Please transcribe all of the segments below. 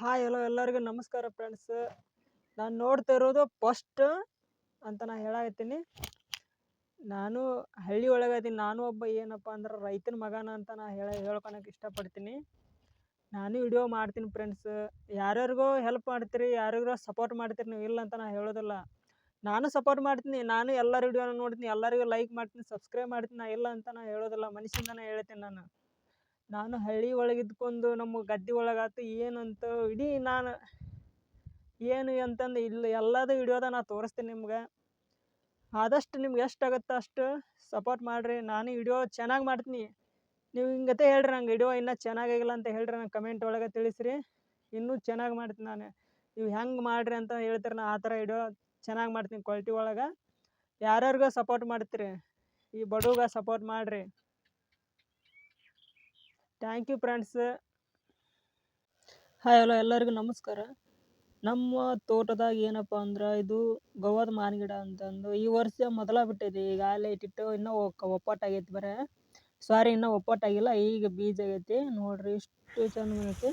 Hi hello ಎಲ್ಲರಿಗೂ ನಮಸ್ಕಾರ friends. ನಾನು ನೋಡ್ತಾ ಇರೋದು ಫಸ್ಟ್ ಅಂತ ನಾನು ಹೇಳಾಕತ್ತೀನಿ. ನಾನು ಹಳ್ಳಿ ಒಳಗದೀನಿ. ನಾನು ಒಬ್ಬ ಏನಪ್ಪ ಅಂದ್ರೆ ರೈತನ ಮಗನ ಅಂತ ನಾನು ಹೇಳ್ಕೊಳಕ್ಕೆ ಇಷ್ಟಪಡ್ತೀನಿ. ನಾನು ವಿಡಿಯೋ ಮಾಡ್ತೀನಿ ಫ್ರೆಂಡ್ಸ್. ಯಾರ್ಯಾರಿಗೋ ಹೆಲ್ಪ್ ಮಾಡ್ತೀರಿ, ಯಾರಿಗೋ ಸಪೋರ್ಟ್ ಮಾಡ್ತೀರಿ, ನೀವು ಇಲ್ಲ ಅಂತ ನಾನು ಹೇಳೋದಿಲ್ಲ. ನಾನು ಸಪೋರ್ಟ್ ಮಾಡ್ತೀನಿ, ನಾನು ಎಲ್ಲರ ವಿಡಿಯೋನ ನೋಡ್ತೀನಿ, ಎಲ್ಲರಿಗೂ ಲೈಕ್ ಮಾಡ್ತೀನಿ, ಸಬ್ಸ್ಕ್ರೈಬ್ ಮಾಡ್ತೀನಿ. ನಾನು ಇಲ್ಲ ಅಂತ ನಾನು ಹೇಳೋದಿಲ್ಲ, ಮನುಷ್ಯಂದನೇ ಹೇಳ್ತೀನಿ. ನಾನು ಹಳ್ಳಿ ಒಳಗಿದ್ಕೊಂಡು ನಮ್ಮ ಗದ್ದೆ ಒಳಗಾತು ಏನಂತ ಇಡೀ ನಾನು ಏನು ಅಂತಂದು ಇಲ್ಲ ಎಲ್ಲದೂ ವಿಡಿಯೋದಾಗ ನಾನು ತೋರಿಸ್ತೀನಿ ನಿಮ್ಗೆ. ಆದಷ್ಟು ನಿಮ್ಗೆ ಎಷ್ಟಾಗುತ್ತೆ ಅಷ್ಟು ಸಪೋರ್ಟ್ ಮಾಡಿರಿ. ನಾನು ವಿಡಿಯೋ ಚೆನ್ನಾಗಿ ಮಾಡ್ತೀನಿ. ನೀವು ಹಿಂಗತೆ ಹೇಳ್ರಿ, ನಂಗೆ ವಿಡಿಯೋ ಇನ್ನೂ ಚೆನ್ನಾಗಾಗಿಲ್ಲ ಅಂತ ಹೇಳ್ರಿ, ನಂಗೆ ಕಮೆಂಟ್ ಒಳಗೆ ತಿಳಿಸ್ರಿ. ಇನ್ನೂ ಚೆನ್ನಾಗಿ ಮಾಡ್ತೀನಿ. ನಾನು ನೀವು ಹೆಂಗೆ ಮಾಡಿರಿ ಅಂತ ಹೇಳ್ತೀರಿ, ನಾನು ಆ ಥರ ವಿಡಿಯೋ ಚೆನ್ನಾಗಿ ಮಾಡ್ತೀನಿ ಕ್ವಾಲಿಟಿ ಒಳಗೆ. ಯಾರ್ಯಾರಿಗೋ ಸಪೋರ್ಟ್ ಮಾಡ್ತೀರಿ, ಈ ಬಡವ್ಗೆ ಸಪೋರ್ಟ್ ಮಾಡಿರಿ. Thank you friends. Hi hello ಎಲ್ಲರಿಗೂ ನಮಸ್ಕಾರ. ನಮ್ಮ ತೋಟದಾಗ ಏನಪ್ಪ ಅಂದ್ರೆ ಇದು ಗವಾದ ಮಾವಿನ ಗಿಡ ಅಂತಂದು ಈ ವರ್ಷ ಮೊದಲ ಬಿಟ್ಟಿದೆ. ಈಗಾಗಲೇ ಇಟ್ಟಿಟ್ಟು ಇನ್ನೂ ಒಪ್ಪಟ್ಟಾಗೈತಿ. ಇನ್ನೂ ಒಪ್ಪಟ್ಟಾಗಿಲ್ಲ, ಈಗ ಬೀಜ ಆಗೈತಿ. ನೋಡ್ರಿ ಇಷ್ಟು ಚಂದ ಆಗೈತಿ.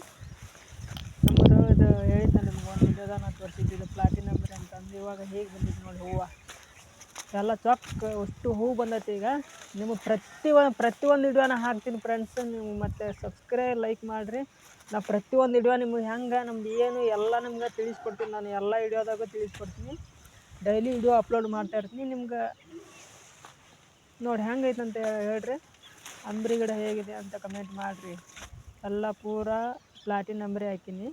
ನಮ್ಮದು ಇದು ಹೇಳಿದ್ದೆ ನಿಮ್ಗೆ ಒಂದು ವಿಡಿಯೋದಾಗ ನಾನು ತೋರಿಸಿದ್ದು ಪ್ಲಾಟಿನಮ್ ಅಂತಂದು. ಇವಾಗ ಹೇಗೆ ಬಂದಿದ್ದು ನೋಡಿ ಹೂವು ಎಲ್ಲ ಚೊಕ್ಕ ಅಷ್ಟು ಹೂವು ಬಂದೈತಿ. ಈಗ ನಿಮಗೆ ಪ್ರತಿಯೊಂದು ವಿಡಿಯೋನ ಹಾಕ್ತೀನಿ ಫ್ರೆಂಡ್ಸ್. ನೀವು ಮತ್ತು ಸಬ್ಸ್ಕ್ರೈಬ್ ಲೈಕ್ ಮಾಡಿರಿ. ನಾ ಪ್ರತಿಯೊಂದು ವಿಡಿಯೋ ನಿಮ್ಗೆ ಹೆಂಗೆ ನಮ್ದು ಏನು ಎಲ್ಲ ನಿಮ್ಗೆ ತಿಳಿಸ್ಕೊಡ್ತೀನಿ. ನಾನು ಎಲ್ಲ ವಿಡಿಯೋದಾಗೂ ತಿಳಿಸ್ಕೊಡ್ತೀನಿ. ಡೈಲಿ ವಿಡಿಯೋ ಅಪ್ಲೋಡ್ ಮಾಡ್ತಾ ಇರ್ತೀನಿ. ನಿಮ್ಗೆ ನೋಡಿ ಹೆಂಗೈತೆ ಅಂತ ಹೇಳ್ರಿ. ಅಂಬ್ರಿ ಗಿಡ ಹೇಗಿದೆ ಅಂತ ಕಮೆಂಟ್ ಮಾಡಿರಿ. ಎಲ್ಲ ಪೂರಾ ಪ್ಲಾಟಿನಮ್ರಿ ಹಾಕೀನಿ.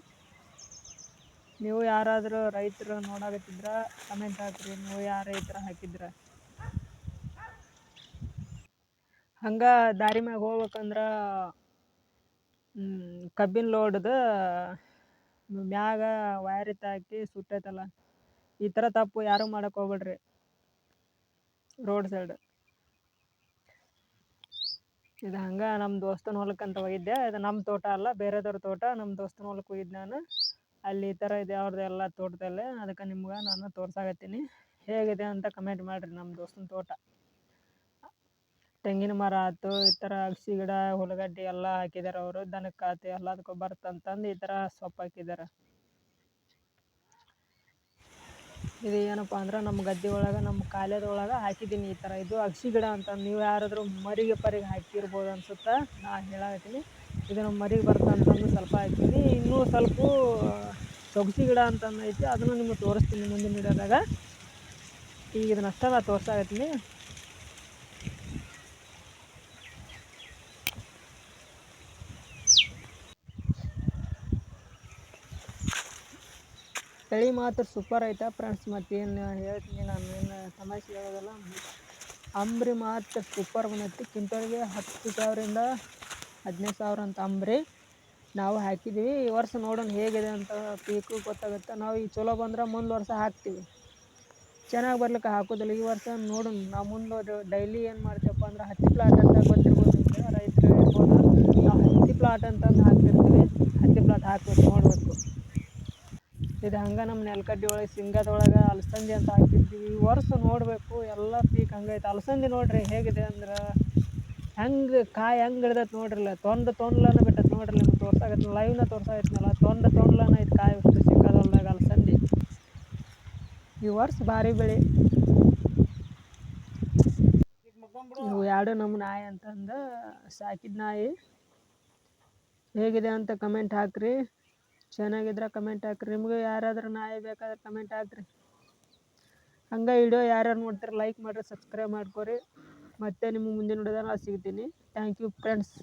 ನೀವು ಯಾರಾದರೂ ರೈತರು ನೋಡಾಕತ್ತಿದ್ರೆ ಕಮೆಂಟ್ ಹಾಕಿರಿ, ನೀವು ಯಾರು ರೈತರ ಹಾಕಿದ್ರೆ. ಹಂಗೆ ದಾರಿ ಮ್ಯಾಗ ಹೋಗ್ಬೇಕಂದ್ರೆ ಕಬ್ಬಿನ ಲೋಡ್ದು ಮ್ಯಾಗ ವೈರ್ ಹಾಕಿ ಸುಟ್ಟೈತಲ್ಲ, ಈ ಥರ ತಪ್ಪು ಯಾರೂ ಮಾಡೋಕೆ ಹೋಗ್ಬೇಡ್ರಿ ರೋಡ್ ಸೈಡ್. ಇದು ಹಂಗೆ ನಮ್ಮ ದೋಸ್ತನ ಹೊಲಕ್ಕೆ ಅಂತ ಹೋಗಿದ್ದೆ. ಇದು ನಮ್ಮ ತೋಟ ಅಲ್ಲ, ಬೇರೆದವ್ರ ತೋಟ. ನಮ್ಮ ದೋಸ್ತನ ಹೊಲಕ್ಕೆ ಹೋಗಿದ್ದು ನಾನು. ಅಲ್ಲಿ ಈ ಥರ ಇದೆ ಅವ್ರದ್ದು ಎಲ್ಲ ತೋಟದಲ್ಲೇ. ಅದಕ್ಕೆ ನಿಮ್ಗೆ ನಾನು ತೋರ್ಸಾಕತ್ತೀನಿ. ಹೇಗಿದೆ ಅಂತ ಕಮೆಂಟ್ ಮಾಡಿರಿ. ನಮ್ಮ ದೋಸ್ತನ ತೋಟ ತೆಂಗಿನ ಮರ ಆಯ್ತು, ಈ ಥರ ಅಗಸಿ ಗಿಡ, ಉಳ್ಳಾಗಡ್ಡಿ ಎಲ್ಲ ಹಾಕಿದ್ದಾರೆ ಅವರು. ದನಕ್ಕೆ ಆಯ್ತು ಎಲ್ಲದಕ್ಕೂ ಬರ್ತಂತಂದು ಈ ಥರ ಸೊಪ್ಪು ಹಾಕಿದ್ದಾರೆ. ಇದು ಏನಪ್ಪ ಅಂದ್ರೆ ನಮ್ಮ ಗದ್ದೆ ಒಳಗೆ, ನಮ್ಮ ಕಾಲೇದೊಳಗೆ ಹಾಕಿದ್ದೀನಿ ಈ ಥರ. ಇದು ಅಗಸಿ ಗಿಡ ಅಂತ. ನೀವು ಯಾರಾದರೂ ಮರಿಗೆ ಹಾಕಿರ್ಬೋದು ಅನ್ಸುತ್ತೆ, ನಾನು ಹೇಳಾಕತ್ತೀನಿ. ಇದು ನಮ್ಮ ಮರಿಗೆ ಬರ್ತಂತಂದು ಸ್ವಲ್ಪ ಹಾಕಿದ್ದೀನಿ. ಇನ್ನೂ ಸ್ವಲ್ಪ ಸೊಗಸಿ ಗಿಡ ಅಂತಂದು ಐತಿ, ಅದನ್ನು ನಿಮಗೆ ತೋರಿಸ್ತೀನಿ ಮುಂದಿನ ವಿಡಿಯೋದಾಗ. ಈಗ ಇದನ್ನಷ್ಟೇ ನಾನು ತೋರ್ಸಾಕತ್ತೀನಿ. ತಳಿ ಮಾತ್ರ ಸೂಪರ್ ಐತೆ ಫ್ರೆಂಡ್ಸ್. ಮತ್ತೇನು ಹೇಳ್ತೀನಿ, ನಾನು ಏನು ಸಮಸ್ಯೆ ಹೇಳೋದಲ್ಲ. ಅಂಬ್ರಿ ಮಾತ್ರ ಸೂಪರ್ ಬಂದೈತಿ. ಕ್ವಿಂಟಲ್ಗೆ 10,000ರಿಂದ 15,000 ಅಂತ ಅಂಬ್ರಿ ನಾವು ಹಾಕಿದ್ದೀವಿ. ಈ ವರ್ಷ ನೋಡೋಣ ಹೇಗಿದೆ ಅಂತ, ಪೀಕು ಗೊತ್ತಾಗುತ್ತೆ. ನಾವು ಈಗ ಚಲೋ ಬಂದ್ರೆ ಮುಂದೆ ವರ್ಷ ಹಾಕ್ತೀವಿ, ಚೆನ್ನಾಗಿ ಬರ್ಲಿಕ್ಕೆ ಹಾಕೋದಿಲ್ಲ. ಈ ವರ್ಷ ನೋಡೋಣ. ನಾವು ಮುಂದೆ ಡೈಲಿ ಏನು ಮಾಡ್ತೀವಪ್ಪ ಅಂದ್ರೆ ಹತ್ತಿ ಪ್ಲಾಟ್ ಅಂತ ಗೊತ್ತಿರ್ಬೋದು ನಿಮಗೆ, ರೈತರು ಇರ್ಬೋದು. ನಾವು ಹತ್ತಿ ಪ್ಲಾಟ್ ಅಂತಂದು ಹಾಕ್ತಿರ್ತೀವಿ. ಹತ್ತಿ ಪ್ಲಾಟ್ ಹಾಕ್ಬೇಕು, ನೋಡಬೇಕು. ಇದು ಹಂಗೆ ನಮ್ಮ ನೆಲಗಡ್ಡೆ ಒಳಗೆ ಶೇಂಗಾದೊಳಗೆ ಅಲಸಂದಿ ಅಂತ ಹಾಕಿದ್ವಿ. ಈ ವರ್ಷ ನೋಡಬೇಕು, ಎಲ್ಲ ಪೀಕ್ ಹಂಗೈತೆ. ಅಲಸಂದಿ ನೋಡ್ರಿ ಹೇಗಿದೆ ಅಂದ್ರೆ ಹೆಂಗೆ ಕಾಯಿ ಹೆಂಗೆ ಹಿಡ್ದೈತೆ ನೋಡ್ರಿಲ್ಲ. ತೊಂಡ್ಲನ ಬಿಟ್ಟೈತೆ ನೋಡ್ರಿ. ನಿಮ್ಗೆ ತೋರ್ಸಾಕತ್ತೀನಿ, ಲೈವ್ನ ತೋರ್ಸಾಕತ್ತೀನಲ್ಲ. ತೊಂಡ್ಲನ ಐತೆ ಕಾಯಿ ಬಿಟ್ಟು ಶೇಂಗಾದೊಳದಾಗ ಅಲಸಂದಿ. ಈ ವರ್ಷ ಭಾರಿ ಬೆಳೆ. ಇವು ಎರಡು ನಮ್ಮ ನಾಯಿ ಅಂತಂದು ಸಾಕಿದ ನಾಯಿ. ಹೇಗಿದೆ ಅಂತ ಕಮೆಂಟ್ ಹಾಕಿರಿ. ಚೆನ್ನಾಗಿದ್ರೆ ಕಮೆಂಟ್ ಹಾಕಿರಿ. ನಿಮಗೂ ಯಾರಾದರೂ ನಾಯಿ ಬೇಕಾದ್ರೆ ಕಮೆಂಟ್ ಹಾಕಿರಿ. ಹಂಗೆ ವಿಡಿಯೋ ಯಾರ್ಯಾರು ನೋಡ್ತಾರೆ ಲೈಕ್ ಮಾಡಿರಿ, ಸಬ್ಸ್ಕ್ರೈಬ್ ಮಾಡ್ಕೊರಿ. ಮತ್ತೆ ನಿಮಗೆ ಮುಂದಿನ ವಿಡಿಯೋದಾಗ ನಾನು ಸಿಗ್ತೀನಿ. Thank you friends.